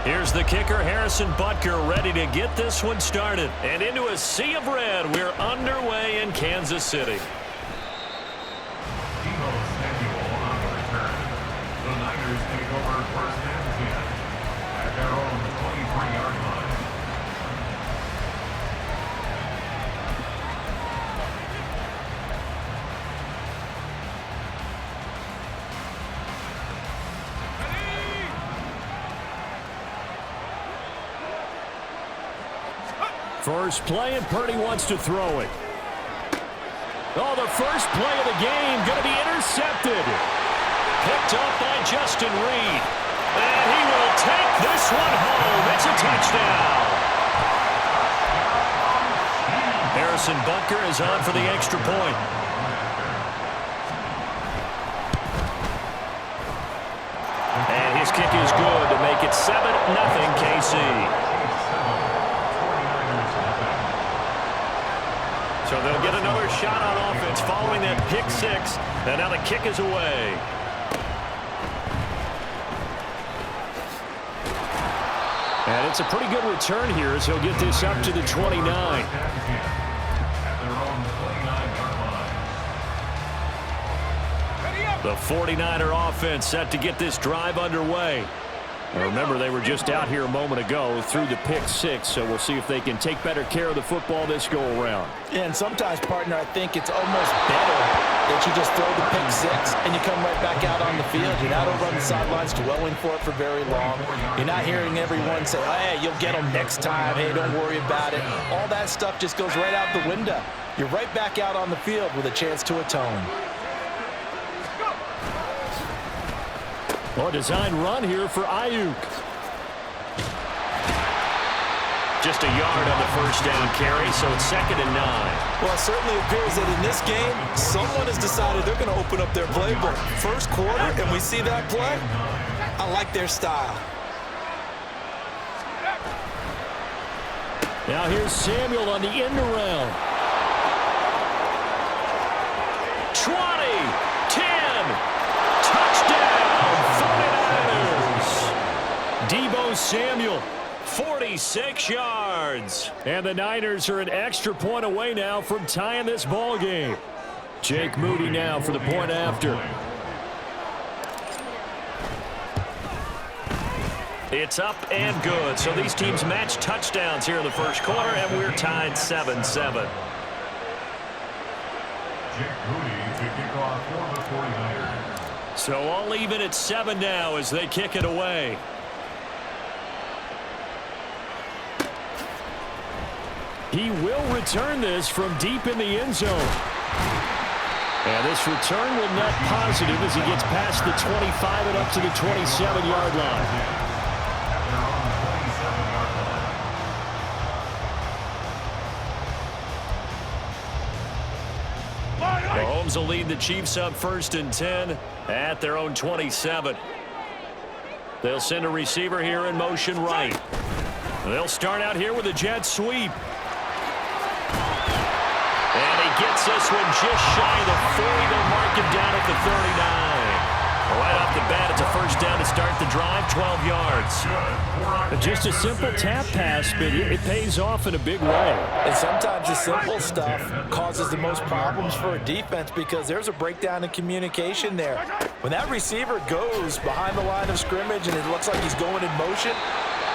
Here's the kicker, Harrison Butker, ready to get this one started. And into a sea of red, we're underway in Kansas City. On the return. The Niners take over first and 10 at their own 23-yard line. First play, and Purdy wants to throw it. Oh, the first play of the game going to be intercepted. Picked up by Justin Reed. And he will take this one home. It's a touchdown. Harrison Butker is on for the extra point. And his kick is good to make it 7-0 KC. So they'll get another shot on offense following that pick six. And now the kick is away. And it's a pretty good return here as he'll get this up to the 29. The 49er offense set to get this drive underway. Now remember, they were just out here a moment ago through the pick six, so we'll see if they can take better care of the football this go around. Yeah, and sometimes, partner, I think it's almost better that you just throw the pick six and you come right back out on the field. You're not over on the sidelines dwelling for it for very long. You're not hearing everyone say, oh, hey, you'll get them next time. Hey, don't worry about it. All that stuff just goes right out the window. You're right back out on the field with a chance to atone. Oh, design run here for Ayuk. Just a yard on the first down carry, so it's 2nd and 9. Well, it certainly appears that in this game, someone has decided they're going to open up their playbook. First quarter, and we see that play. I like their style. Now here's Samuel on the end around. 20, 10, touchdown, 49ers. Deebo Samuel, 46 yards. And the Niners are an extra point away now from tying this ball game. Jake Moody now for the point after. It's up and good. So these teams match touchdowns here in the first quarter, and we're tied 7-7. Jake Moody to kick off for the 49ers. So all even at 7 now as they kick it away. He will return this from deep in the end zone. And this return will net positive as he gets past the 25 and up to the 27-yard line. Mahomes will lead the Chiefs up 1st and 10 at their own 27. They'll send a receiver here in motion right. They'll start out here with a jet sweep. And he gets this one just shy of the 40. They'll mark him down at the 39. Right off the bat, it's a first down to start the drive, 12 yards. Just a simple tap pass, but it pays off in a big way. And sometimes the simple stuff causes the most problems for a defense because there's a breakdown in communication there. When that receiver goes behind the line of scrimmage and it looks like he's going in motion,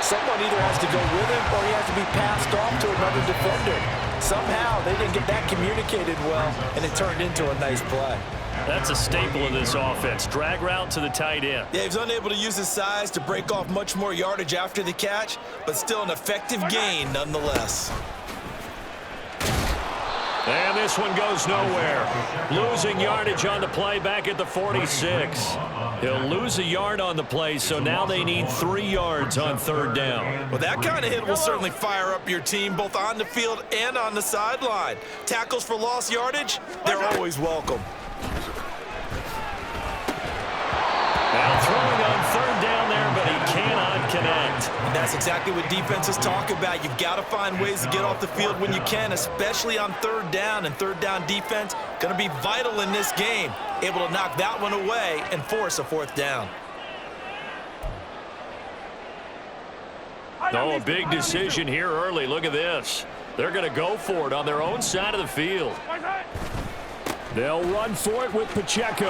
someone either has to go with him or he has to be passed off to another defender. Somehow they didn't get that communicated well, and it turned into a nice play. That's a staple of this offense. Drag route to the tight end. Yeah, he's unable to use his size to break off much more yardage after the catch, but still an effective gain nonetheless. And this one goes nowhere. Losing yardage on the play back at the 46. He'll lose a yard on the play, so now they need 3 yards on 3rd down. Well, that kind of hit will certainly fire up your team both on the field and on the sideline. Tackles for lost yardage, they're always welcome. Now throwing on 3rd down there, but he cannot connect. And that's exactly what defenses talk about. You've got to find ways to get off the field when you can, especially on 3rd down. And 3rd down defense going to be vital in this game. Able to knock that one away and force a 4th down. Oh, a big decision here early. Look at this. They're going to go for it on their own side of the field. They'll run for it with Pacheco.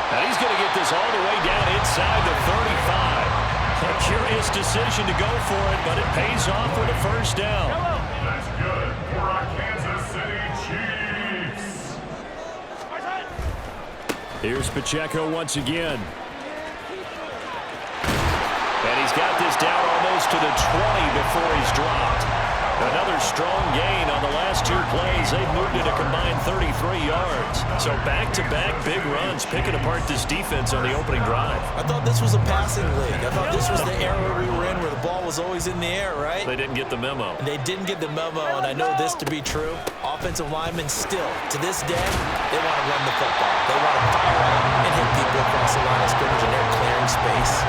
And he's going to get this all the way down inside the 35. A curious decision to go for it, but it pays off with a first down. That's good for our Kansas City Chiefs. Here's Pacheco once again. And he's got this down almost to the 20 before he's dropped. Another strong gain on the last two plays. They've moved it a combined 33 yards. So back-to-back big runs, picking apart this defense on the opening drive. I thought this was a passing league. I thought this was the era we were in where the ball was always in the air, right? They didn't get the memo. And they didn't get the memo, and I know this to be true. Offensive linemen still, to this day, they want to run the football. They want to fire out and hit people across the line of scrimmage, and they're clearing space.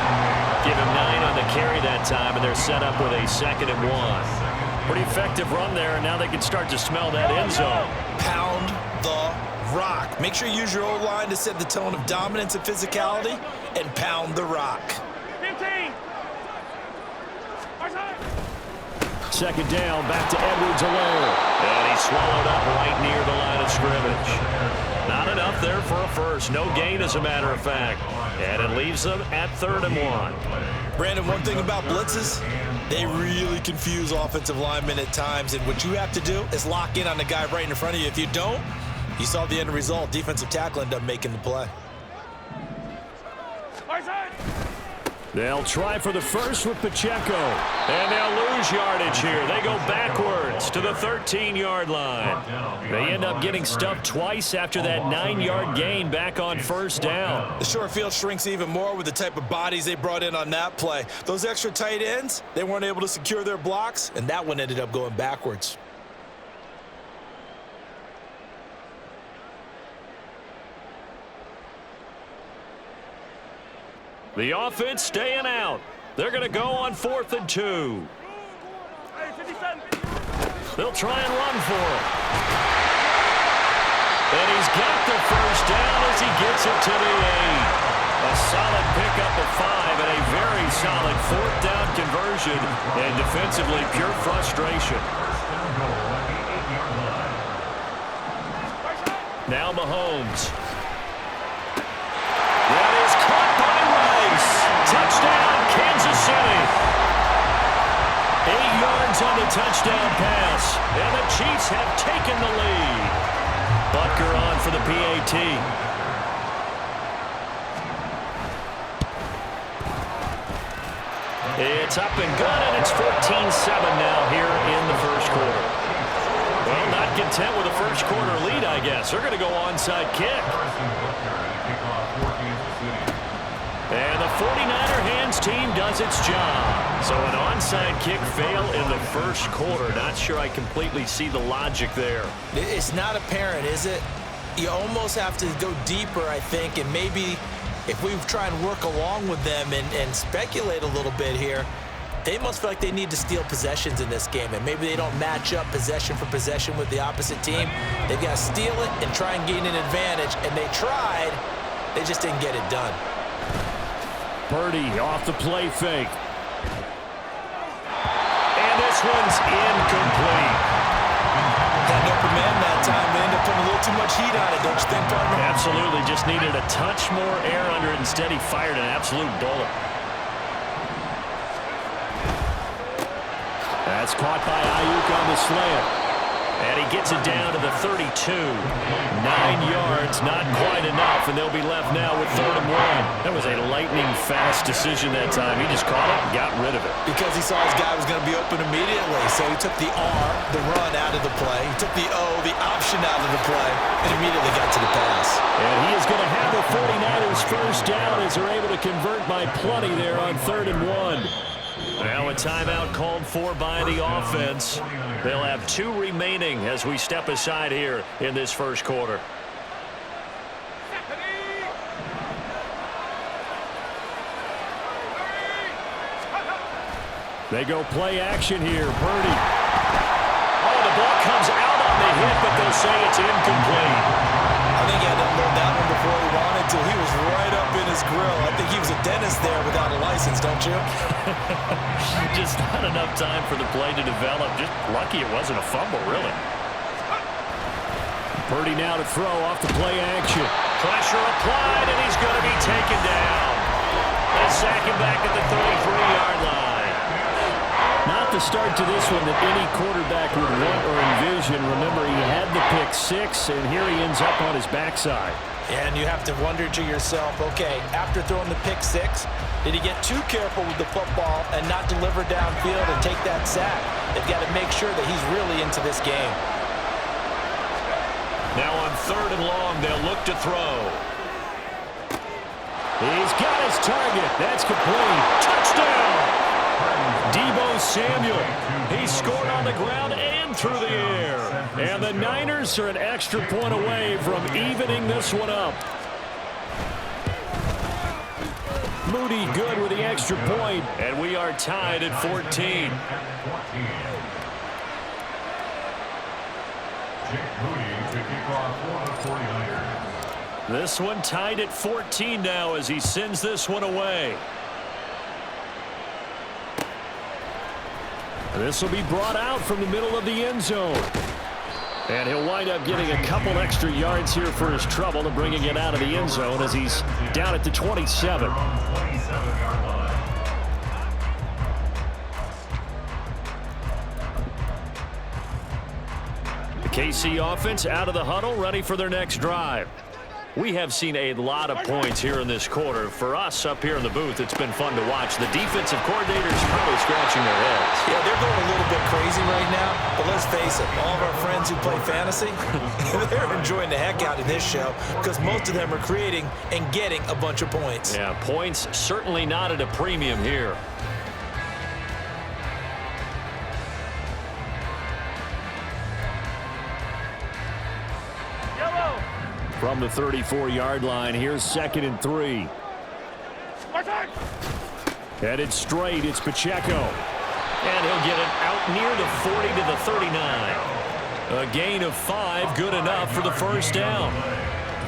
Give him 9 on the carry that time, and they're set up with a 2nd and 1. Pretty effective run there, and now they can start to smell that end zone. Pound the rock. Make sure you use your O-line to set the tone of dominance and physicality, and pound the rock. 15. 2nd down, back to Edwards alone. And he's swallowed up right near the line of scrimmage. Not enough there for a first. No gain, as a matter of fact. And it leaves them at 3rd and 1. Brandon, one thing about blitzes, they really confuse offensive linemen at times, and what you have to do is lock in on the guy right in front of you. If you don't, you saw the end result. Defensive tackle ended up making the play. They'll try for the first with Pacheco. And they'll lose yardage here. They go backwards to the 13-yard line. They end up getting stuffed twice after that 9-yard gain back on first down. The short field shrinks even more with the type of bodies they brought in on that play. Those extra tight ends, they weren't able to secure their blocks, and that one ended up going backwards. The offense staying out. They're going to go on 4th and 2. They'll try and run for it. And he's got the first down as he gets it to the 8. A solid pickup of 5 and a very solid 4th down conversion. And defensively, pure frustration. Now Mahomes. That is caught by Rice. Touchdown, Kansas City. 8 yards on the touchdown pass. And the Chiefs have taken the lead. Butker on for the PAT. It's up and good, and it's 14-7 now here in the first quarter. Well, not content with a first quarter lead, I guess. They're going to go onside kick. And the 49er hands team does its job. So an onside kick fail in the first quarter. Not sure I completely see the logic there. It's not apparent, is it? You almost have to go deeper, I think, and maybe if we try and work along with them and speculate a little bit here, they must feel like they need to steal possessions in this game, and maybe they don't match up possession for possession with the opposite team. They've got to steal it and try and gain an advantage, and they tried. They just didn't get it done. Purdy off the play fake. And this one's incomplete. Had an open man that time. They ended up putting a little too much heat on it, don't you think, partner? Absolutely. Just needed a touch more air under it. Instead, he fired an absolute bullet. That's caught by Ayuk on the slant. And he gets it down to the 32. 9 yards, not quite enough, and they'll be left now with 3rd and 1. That was a lightning-fast decision that time. He just caught it and got rid of it. Because he saw his guy was going to be open immediately, so he took the R, the run, out of the play. He took the O, the option, out of the play, and immediately got to the pass. And he is going to have the 49ers first down as they're able to convert by plenty there on 3rd and 1. Now a timeout called for by the offense. They'll have 2 remaining as we step aside here in this first quarter. They go play action here. Purdy. Oh, the ball comes out on the hit, but they'll say it's incomplete. I think he had to unload that one before he wanted to. He was right up in his grill. I think he was a dentist there without a license, don't you? Just not enough time for the play to develop. Just lucky it wasn't a fumble, really. Purdy now to throw off the play action. Pressure applied, and he's going to be taken down. They sack him back at the 33-yard line. Not the start to this one that any quarterback would want or envision. Remember, he had the pick six, and here he ends up on his backside. And you have to wonder to yourself, okay, after throwing the pick six, did he get too careful with the football and not deliver downfield and take that sack? They've got to make sure that he's really into this game. Now on 3rd and long, they'll look to throw. He's got his target. That's complete. Touchdown! Deebo Samuel. He scored on the ground and through the air. And the Niners are an extra point away from evening this one up. Moody good with the extra point, and we are tied at 14. This one tied at 14 now as he sends this one away. This will be brought out from the middle of the end zone. And he'll wind up getting a couple extra yards here for his trouble and bringing it out of the end zone as he's down at the 27. The KC offense out of the huddle, ready for their next drive. We have seen a lot of points here in this quarter. For us up here in the booth, it's been fun to watch. The defensive coordinators probably scratching their heads. Yeah, they're going a little bit crazy right now, but let's face it, all of our friends who play fantasy, they're enjoying the heck out of this show because most of them are creating and getting a bunch of points. Yeah, points certainly not at a premium here. From the 34-yard line, here's 2nd and 3. Headed straight, it's Pacheco. And he'll get it out near the 40 to the 39. A gain of 5, good enough for the first down.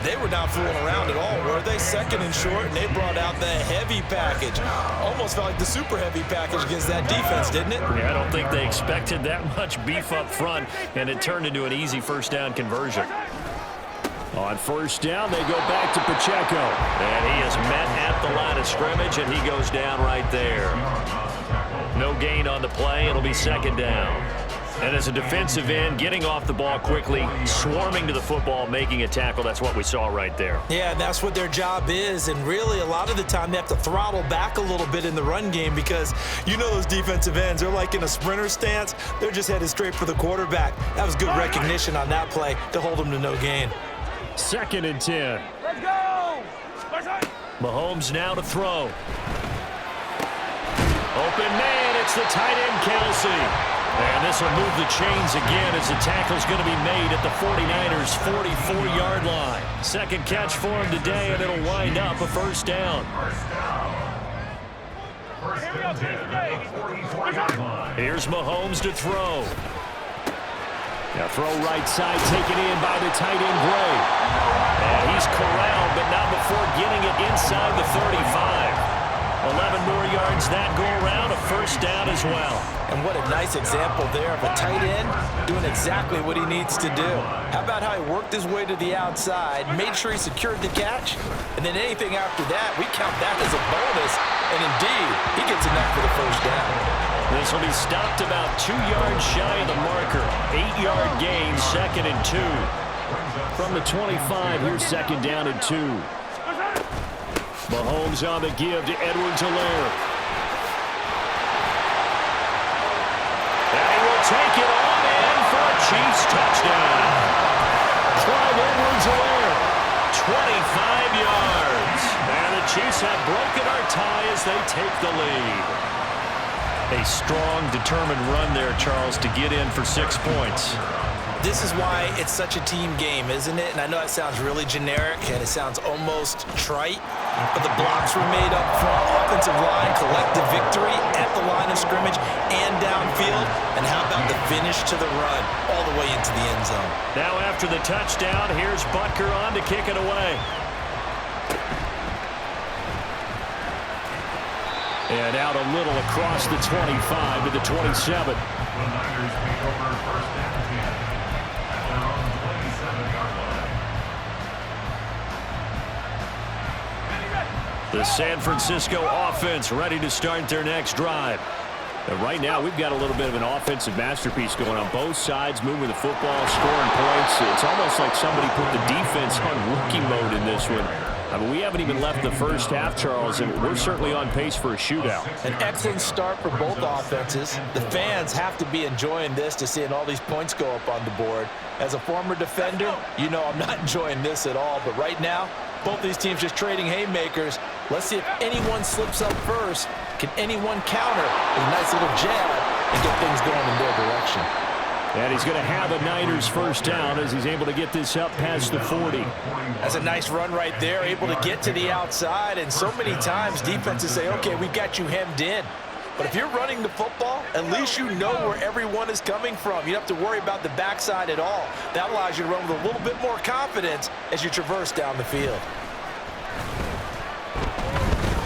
They were not fooling around at all, were they? 2nd and short, and they brought out the heavy package. Almost felt like the super heavy package against that defense, didn't it? Yeah, I don't think they expected that much beef up front, and it turned into an easy first down conversion. On first down, they go back to Pacheco. And he is met at the line of scrimmage, and he goes down right there. No gain on the play. It'll be 2nd down. And as a defensive end, getting off the ball quickly, swarming to the football, making a tackle, that's what we saw right there. Yeah, and that's what their job is. And really, a lot of the time, they have to throttle back a little bit in the run game because you know those defensive ends, they're like in a sprinter stance. They're just headed straight for the quarterback. That was good recognition on that play to hold them to no gain. 2nd and 10. Let's go! Mahomes now to throw. Open man, it's the tight end, Kelsey. And this will move the chains again as the tackle's going to be made at the 49ers' 44-yard line. 2nd catch for him today, and it'll wind up a first down. Here's Mahomes to throw. Now throw right side, taken in by the tight end, Gray. And he's corralled, but not before getting it inside the 35. 11 more yards that go around, a first down as well. And what a nice example there of a tight end doing exactly what he needs to do. How about how he worked his way to the outside, made sure he secured the catch, and then anything after that, we count that as a bonus. And indeed, he gets enough for the first down. This will be stopped about 2 yards shy of the marker. 8-yard gain, 2nd and 2. From the 25, here's 2nd down and 2. Mahomes on the give to Edwards-Helaire. And he will take it on in for a Chiefs touchdown. Clyde Edwards-Helaire, 25 yards. And the Chiefs have broken our tie as they take the lead. A strong, determined run there, Charles, to get in for 6 points. This is why it's such a team game, isn't it? And I know it sounds really generic and it sounds almost trite, but the blocks were made up front. Offensive line collected victory at the line of scrimmage and downfield. And how about the finish to the run all the way into the end zone? Now after the touchdown, here's Butker on to kick it away. And out a little across the 25 to the 27. The Niners take over first and 10 at their own 27-yard line. The San Francisco offense ready to start their next drive. And right now, we've got a little bit of an offensive masterpiece going on. Both sides moving the football, scoring points. It's almost like somebody put the defense on rookie mode in this one. I mean, we haven't even left the first half, Charles, and we're certainly on pace for a shootout. An excellent start for both offenses. The fans have to be enjoying this to seeing all these points go up on the board. As a former defender, you know I'm not enjoying this at all. But right now, both these teams just trading haymakers. Let's see if anyone slips up first. Can anyone counter with a nice little jab and get things going in their direction? And he's going to have a Niners first down as he's able to get this up past the 40. That's a nice run right there, able to get to the outside. And so many times defenses say, okay, we got you hemmed in. But if you're running the football, at least you know where everyone is coming from. You don't have to worry about the backside at all. That allows you to run with a little bit more confidence as you traverse down the field.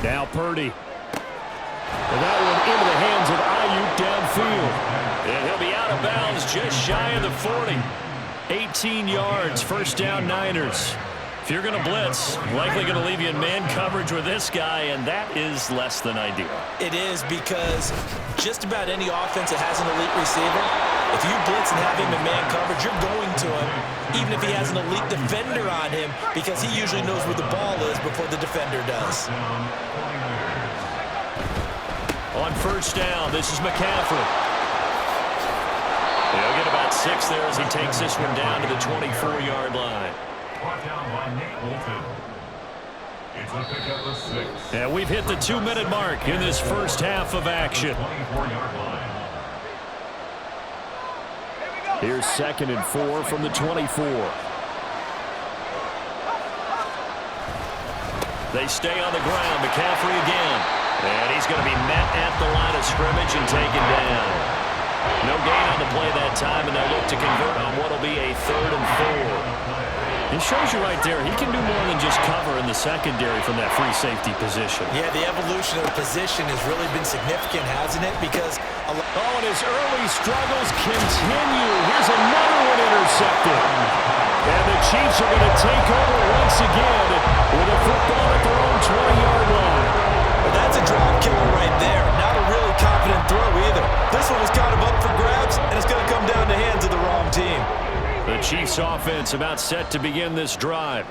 Now Purdy. And that one into the hands of Ayuk downfield. And he'll be out of bounds just shy of the 40. 18 yards, first down Niners. If you're going to blitz, likely going to leave you in man coverage with this guy, and that is less than ideal. It is, because just about any offense that has an elite receiver, if you blitz and have him in man coverage, you're going to him, even if he has an elite defender on him, because he usually knows where the ball is before the defender does. On first down, this is McCaffrey. He'll get about 6 there as he takes this one down to the 24-yard line. Brought down by Nate Bolton. It's a pickup of 6. And we've hit the 2-minute mark in this first half of action. 24-yard line. Here's 2nd and 4 from the 24. They stay on the ground. McCaffrey again. And he's going to be met at the line of scrimmage and taken down. No gain on the play that time, and they'll look to convert on what will be a 3rd and 4. It shows you right there, he can do more than just cover in the secondary from that free safety position. Yeah, the evolution of the position has really been significant, hasn't it? Because and his early struggles continue. Here's another one intercepted. And the Chiefs are going to take over once again with a football at their own 20-yard line. Well, that's a drop killer right there. Not a really confident throw either. This one was kind of up for grabs, and it's going to come down to the hands of the wrong team. The Chiefs offense about set to begin this drive.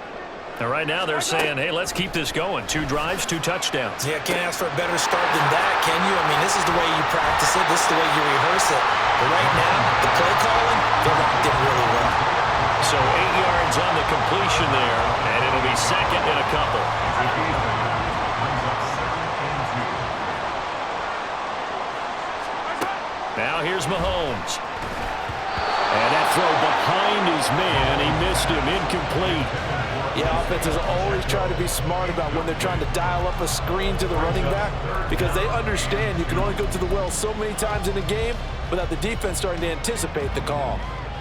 And right now they're saying, hey, let's keep this going. 2 drives, 2 touchdowns. Yeah, can't ask for a better start than that, can you? I mean, this is the way you practice it. This is the way you rehearse it. But right now, the play calling, they're locked in really well. So 8 yards on the completion there, and it'll be 2nd and a couple. Now here's Mahomes. And that throw behind his man, he missed him, incomplete. Yeah, offenses always try to be smart about when they're trying to dial up a screen to the running back, because they understand you can only go to the well so many times in a game without the defense starting to anticipate the call.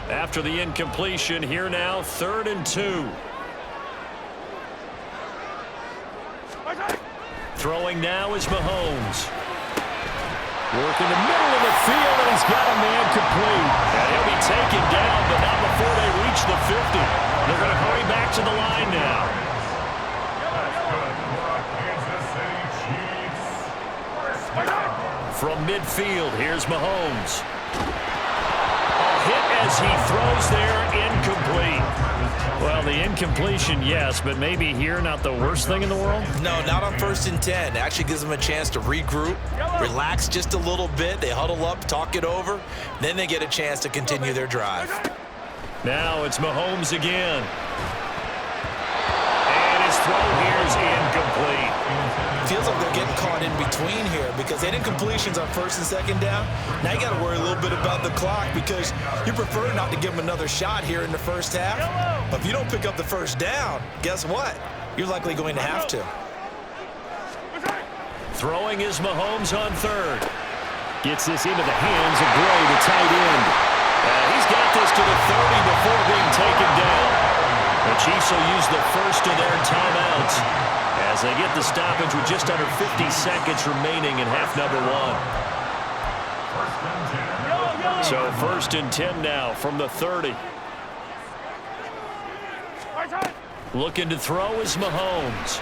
After the incompletion, here now, 3rd and 2. Throwing now is Mahomes. Working the middle of the field, and he's got a man complete. And he'll be taken down, but not before they reach the 50. They're going to hurry back to the line now. From midfield, here's Mahomes. A hit as he throws there, incomplete. Well, the incompletion, yes, but maybe here not the worst thing in the world? No, not on 1st and 10. It actually gives them a chance to regroup, relax just a little bit. They huddle up, talk it over, then they get a chance to continue their drive. Now it's Mahomes again. And his throw here is incomplete. Feels like they're getting caught in between here, because they had incompletions on 1st and 2nd down. Now you got to worry a little bit about the clock, because you prefer not to give them another shot here in the first half. But if you don't pick up the 1st down, guess what? You're likely going to have to. Throwing is Mahomes on third. Gets this into the hands of Gray, the tight end. He's got this to the 30 before being taken down. The Chiefs will use the first of their timeouts as they get the stoppage with just under 50 seconds remaining in half number one. So first and 10 now from the 30. Looking to throw is Mahomes.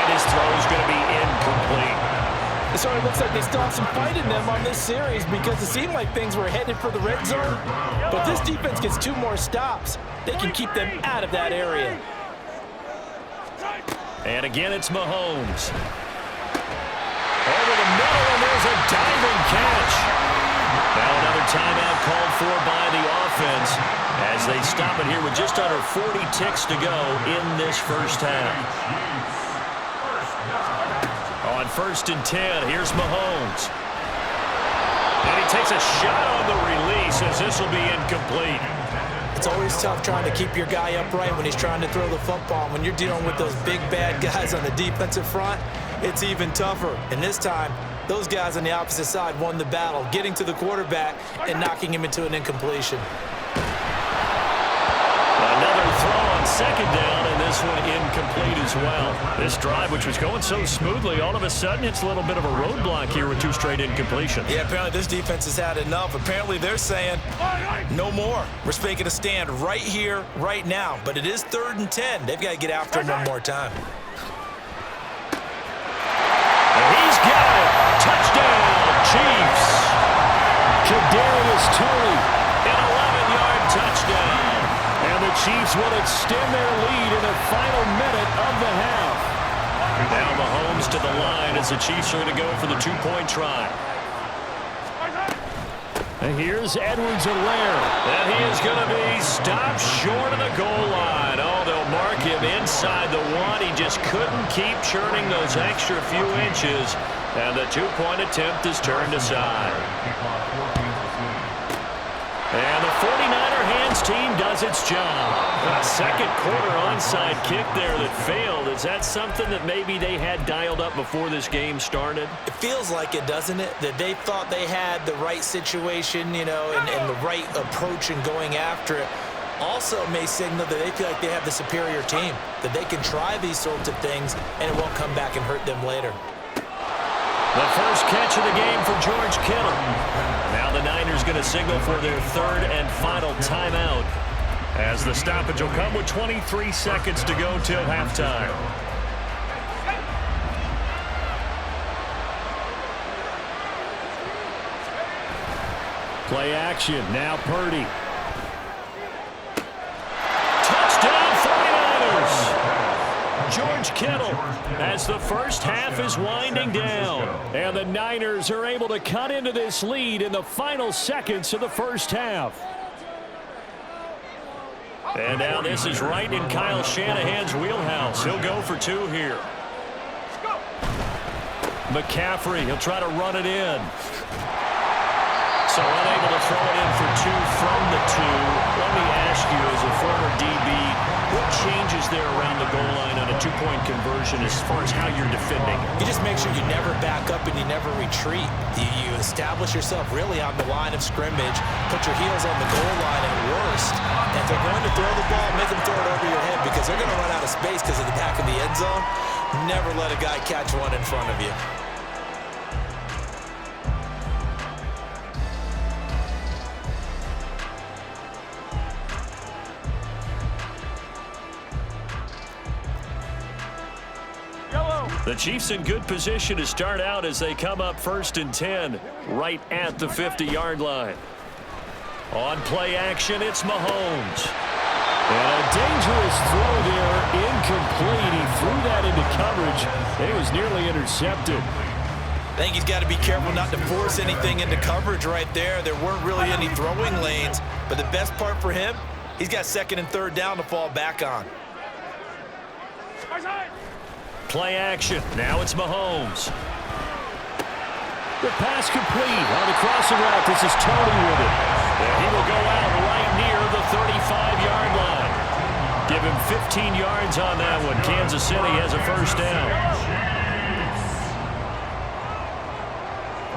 And his throw is going to be incomplete. So it looks like they still have some fight in them on this series because it seemed like things were headed for the red zone. But this defense gets 2 more stops. They can keep them out of that area. And again, it's Mahomes. Over the middle, and there's a diving catch. Now another timeout called for by the offense as they stop it here with just under 40 ticks to go in this first half. On first and 10, here's Mahomes. And he takes a shot on the release as this will be incomplete. It's always tough trying to keep your guy upright when he's trying to throw the football. When you're dealing with those big, bad guys on the defensive front, it's even tougher. And this time, those guys on the opposite side won the battle, getting to the quarterback and knocking him into an incompletion. Another throw on second down, and this one incomplete as well. This drive, which was going so smoothly, all of a sudden it's a little bit of a roadblock here with 2 straight incompletions. Yeah, apparently this defense has had enough. Apparently they're saying, no more. We're making a stand right here, right now. But it is 3rd and 10. They've got to get after him one more time. And he's got it. Touchdown, Chiefs. Kadarius Toney, an 11-yard touchdown. And the Chiefs will extend their lead in the final minute of the half. Now Mahomes to the line as the Chiefs are going to go for the 2-point try. And here's Edwards-Helaire. And he is going to be stopped short of the goal line. Oh, they'll mark him inside the 1. He just couldn't keep churning those extra few inches. And the 2-point attempt is turned aside. And the 49er hands team does its job. A second quarter onside kick there that failed. Is that something that maybe they had dialed up before this game started? It feels like it, doesn't it? That they thought they had the right situation, you know, and the right approach in going after it. Also may signal that they feel like they have the superior team, that they can try these sorts of things and it won't come back and hurt them later. The first catch of the game for George Kittle. Now the Niners going to signal for their 3rd and final timeout as the stoppage will come with 23 seconds to go till halftime. Play action. Now Purdy. Touchdown 49ers. George Kittle as the first half is winding down. And the Niners are able to cut into this lead in the final seconds of the first half. And now this is right in Kyle Shanahan's wheelhouse. He'll go for 2 here. McCaffrey, he'll try to run it in. So unable to throw it in for 2 from the 2. Let me ask you, as a former DB, what changes there around the goal line on a 2-point conversion as far as how you're defending? You just make sure you never back up and you never retreat. You establish yourself really on the line of scrimmage, put your heels on the goal line at worst. And if they're going to throw the ball, make them throw it over your head because they're going to run out of space because of the back of the end zone. Never let a guy catch one in front of you. The Chiefs in good position to start out as they come up 1st and 10 right at the 50-yard line. On play action, it's Mahomes. And a dangerous throw there, incomplete. He threw that into coverage, and it was nearly intercepted. I think he's got to be careful not to force anything into coverage right there. There weren't really any throwing lanes, but the best part for him, he's got 2nd and 3rd down to fall back on. Play action. Now it's Mahomes. The pass complete on the crossing route. This is Toney with it. And he will go out right near the 35-yard line. Give him him 15 yards on that one. Kansas City has a first down.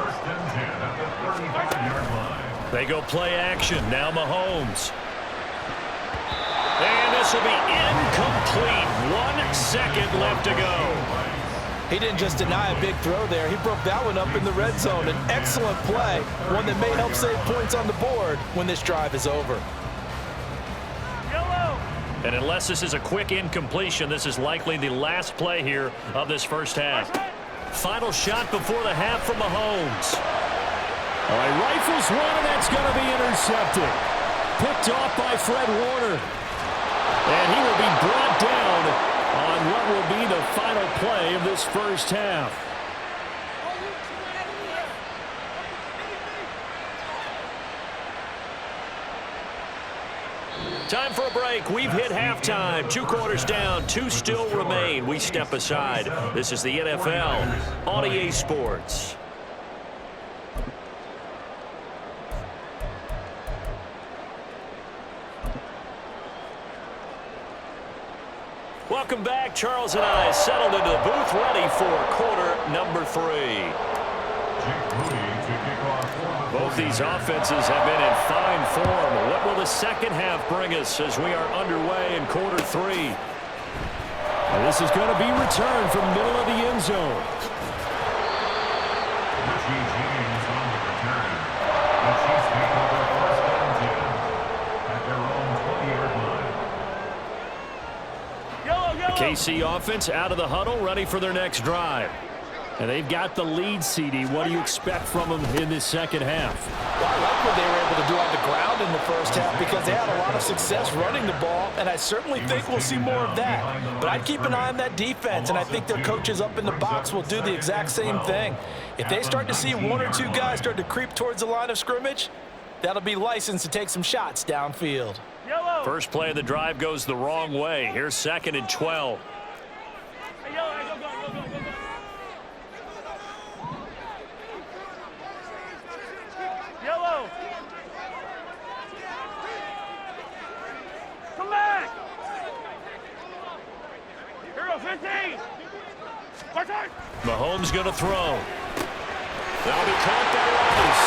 First and 10 at the 35-yard line. They go play action. Now Mahomes. And this will be incomplete. 1 second left to go. He didn't just deny a big throw there. He broke that one up in the red zone. An excellent play, one that may help save points on the board when this drive is over. And unless this is a quick incompletion, this is likely the last play here of this first half. Final shot before the half from Mahomes. All right, rifles one, and that's going to be intercepted. Picked off by Fred Warner. And he will be brought down on what will be the final play of this first half. Time for a break. We've hit halftime. 2 quarters down. 2 still remain. We step aside. This is the NFL on EA Sports. Welcome back. Charles and I settled into the booth, ready for quarter number 3. Both these offenses have been in fine form. What will the second half bring us as we are underway in quarter 3? And this is going to be returned from the middle of the end zone. James on the return. The Chiefs take over first and 10 at their own 20-yard line. The KC offense out of the huddle, ready for their next drive. And they've got the lead, CD. What do you expect from them in this second half? Well, I like what they were able to do on the ground in the first half because they had a lot of success running the ball, and I certainly think we'll see more of that. But I'd keep an eye on that defense, and I think their coaches up in the box will do the exact same thing. If they start to see 1 or 2 guys start to creep towards the line of scrimmage, that'll be licensed to take some shots downfield. First play of the drive goes the wrong way. Here's 2nd and 12. Come back! Here go 15! Mahomes going to throw. That'll be caught by Rice.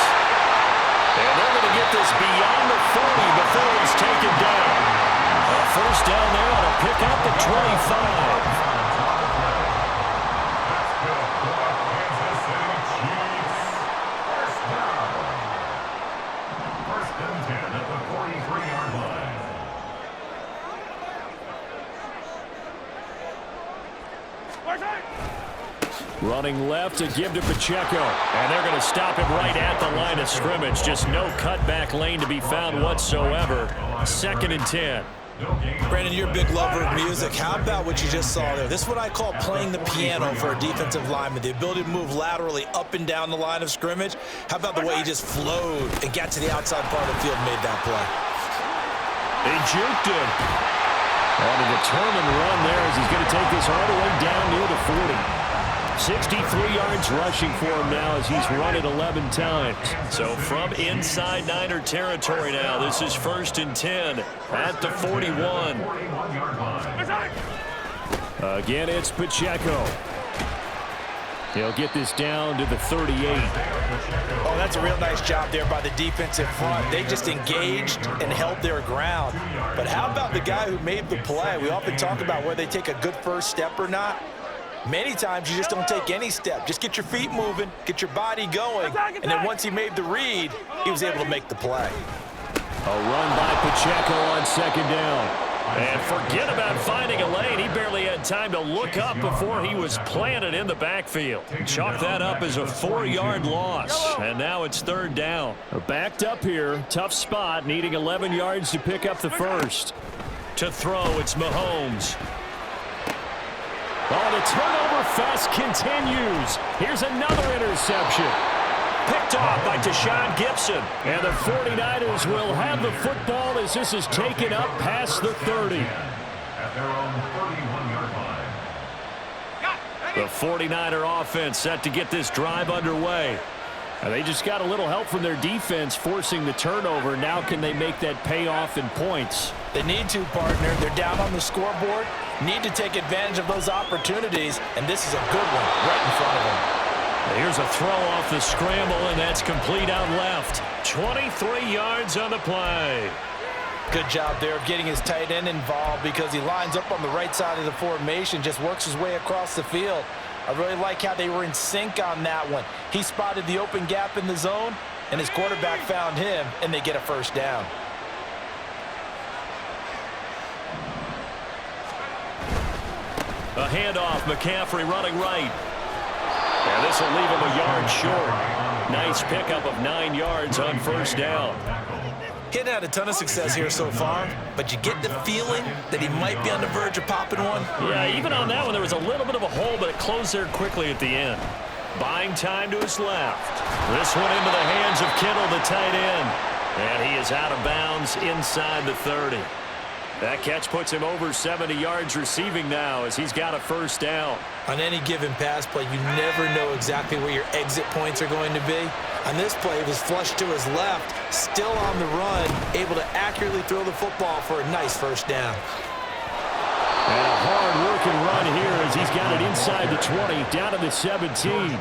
And they're going to get this beyond the 40 before he's taken down. A first down there on a pickup at 25. First and 10 at the 43-yard line. Running left to give to Pacheco. And they're going to stop him right at the line of scrimmage. Just no cutback lane to be found whatsoever. 2nd and 10. Brandon, you're a big lover of music. How about what you just saw there? This is what I call playing the piano for a defensive lineman, the ability to move laterally up and down the line of scrimmage. How about the way he just flowed and got to the outside part of the field and made that play? They juked him. On a determined run there as he's going to take this all the way down near the 40. 63 yards rushing for him now as he's run it 11 times. So from inside Niner territory now, this is 1st and 10 at the 41. Again, it's Pacheco. He'll get this down to the 38. Oh, that's a real nice job there by the defensive front. They just engaged and held their ground. But how about the guy who made the play? We often talk about whether they take a good first step or not. Many times you just don't take any step. Just get your feet moving, get your body going, and then once he made the read, he was able to make the play. A run by Pacheco on 2nd down. And forget about finding a lane. He barely had time to look up before he was planted in the backfield. Chalk that up as a 4-yard loss. And now it's 3rd down. Backed up here. Tough spot, needing 11 yards to pick up the first. To throw, it's Mahomes. Oh, the turnover fest continues. Here's another interception. Picked off by Deshaun Gibson. And the 49ers will have the football as this is taken up past the 30. At their own 31-yard line. The 49er offense set to get this drive underway. And they just got a little help from their defense forcing the turnover. Now can they make that pay off in points? They need to, partner. They're down on the scoreboard. Need to take advantage of those opportunities, and this is a good one right in front of them. Here's a throw off the scramble, and that's complete out left. 23 yards on the play. Good job there of getting his tight end involved because he lines up on the right side of the formation, just works his way across the field. I really like how they were in sync on that one. He spotted the open gap in the zone, and his quarterback found him, and they get a first down. A handoff, McCaffrey running right. And this will leave him a yard short. Nice pickup of 9 yards on first down. He hadn't had a ton of success here so far, but you get the feeling that he might be on the verge of popping one. Yeah, even on that one, there was a little bit of a hole, but it closed there quickly at the end. Buying time to his left. This one into the hands of Kittle, the tight end. And he is out of bounds inside the 30. That catch puts him over 70 yards receiving now as he's got a first down. On any given pass play, you never know exactly where your exit points are going to be. On this play, he was flushed to his left, still on the run, able to accurately throw the football for a nice first down. And a hard-working run here as he's got it inside the 20, down to the 17.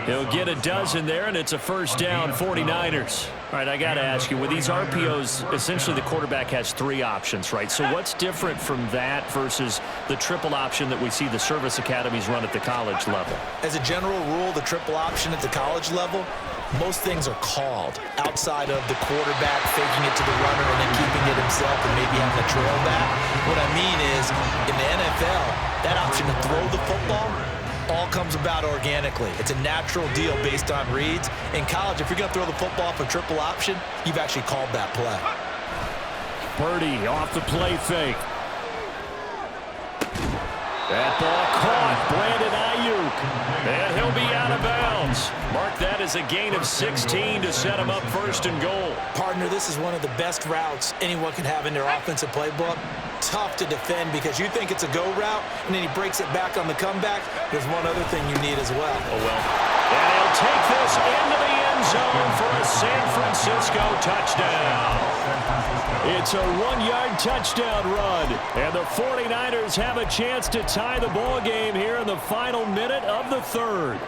He'll get a dozen there, and it's a first down, 49ers. All right, I got to ask you, with these RPOs, essentially the quarterback has 3 options, right? So what's different from that versus the triple option that we see the service academies run at the college level? As a general rule, the triple option at the college level, most things are called outside of the quarterback faking it to the runner and then keeping it himself and maybe having a trail back. What I mean is, in the NFL, that option to throw the football all comes about organically. It's a natural deal based on reads. In college, if you're going to throw the football for triple option, you've actually called that play. Purdy off the play fake. That ball caught. Brandon Ayuk. And he'll be out of bounds. Mark that as a gain of 16 to set him up first and goal. Partner, this is one of the best routes anyone can have in their offensive playbook. Tough to defend because you think it's a go route, and then he breaks it back on the comeback. There's one other thing you need as well. Oh, well. And he'll take this into the end zone for a San Francisco touchdown. It's a 1-yard touchdown run, and the 49ers have a chance to tie the ball game here in the final minute of the third.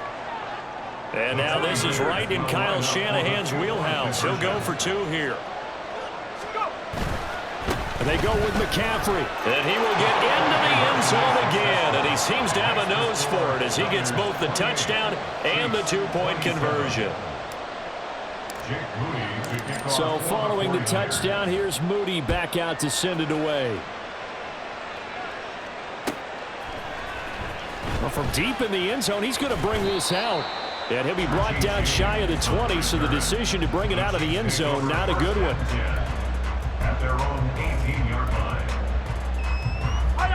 And now this is right in Kyle Shanahan's wheelhouse. He'll go for 2 here. And they go with McCaffrey, and he will get into the end zone again, and he seems to have a nose for it as he gets both the touchdown and the 2-point conversion. So following the touchdown, here's Moody back out to send it away. Well, from deep in the end zone, he's going to bring this out. And he'll be brought down shy of the 20, so the decision to bring it out of the end zone, not a good one. At their own 18-yard line.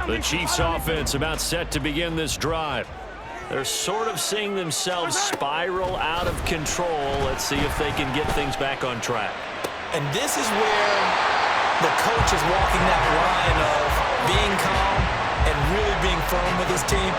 The Chiefs offense about set to begin this drive. They're sort of seeing themselves spiral out of control. Let's see if they can get things back on track. And this is where the coach is walking that line of being calm and really being firm with his team.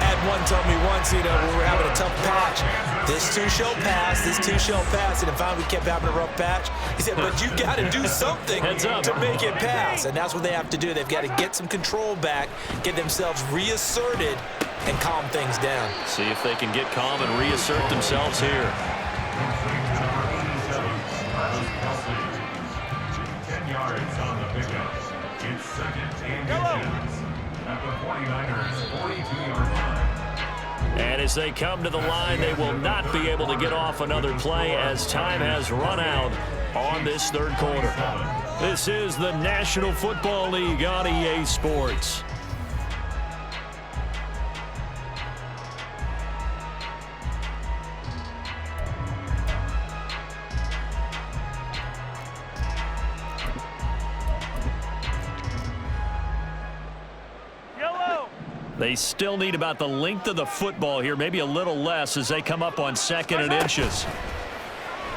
Ed one told me once, we were having a tough patch. This too shall pass, this too shall pass. And if finally we kept having a rough patch, he said, but you got to do something to make it pass. And that's what they have to do. They've got to get some control back, get themselves reasserted, and calm things down. See if they can get calm and reassert themselves here. 10 yards on the pickup. It's second and inches at the 49ers 42-yard line. And as they come to the line, they will not be able to get off another play as time has run out on this third quarter. This is the National Football League on EA Sports. They still need about the length of the football here, maybe a little less as they come up on 2nd and inches.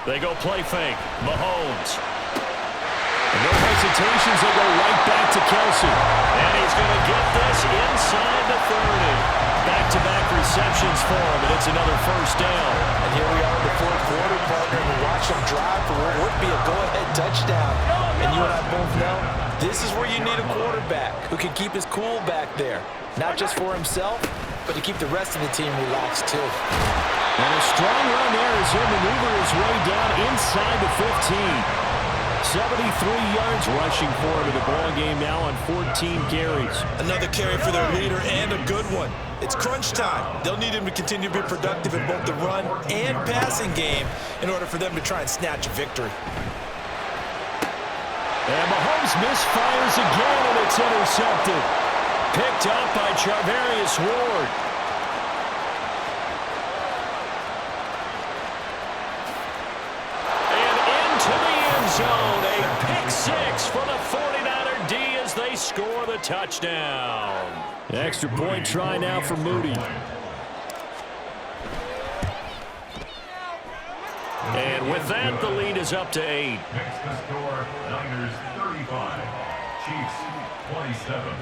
They go play fake. Mahomes. And no hesitations, they go right back to Kelsey. And he's going to get this inside the 30. Back-to-back receptions for him, and it's another first down. And here we are in the fourth quarter, partner, and we watch them drive for what would be a go-ahead touchdown. And you and I both know this is where you need a quarterback who can keep his cool back there, not just for himself, but to keep the rest of the team relaxed too. And a strong run there as he'll maneuver his way down inside the 15. 73 yards rushing for him in the ball game now on 14 carries. Another carry for their leader and a good one. It's crunch time. They'll need him to continue to be productive in both the run and passing game in order for them to try and snatch a victory. And Mahomes misfires again, and it's intercepted. Picked up by Charvarius Ward. Zone, a pick six for the 49er D as they score the touchdown. Extra point try now for Moody. And with that, the lead is up to 8. Next to score, Niners 35, Chiefs 27.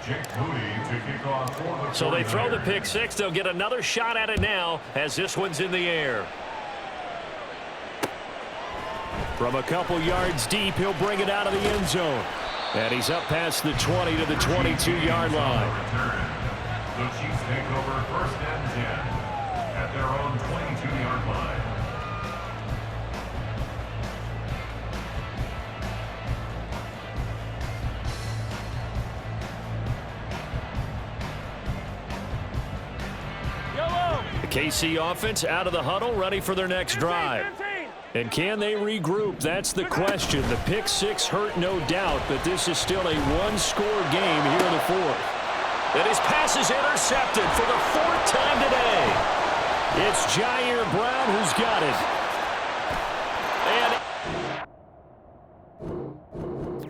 Jake Moody to kick off for the 49ers. So they throw the pick six. They'll get another shot at it now as this one's in the air. From a couple yards deep, he'll bring it out of the end zone. And he's up past the 20 to the 22-yard line. The Chiefs take over first and 10 at their own 22-yard line. The KC offense out of the huddle, ready for their next drive. And can they regroup? That's the question. The pick six hurt, no doubt, but this is still a one-score game here in the fourth. And his pass is intercepted for the fourth time today. It's Jair Brown who's got it.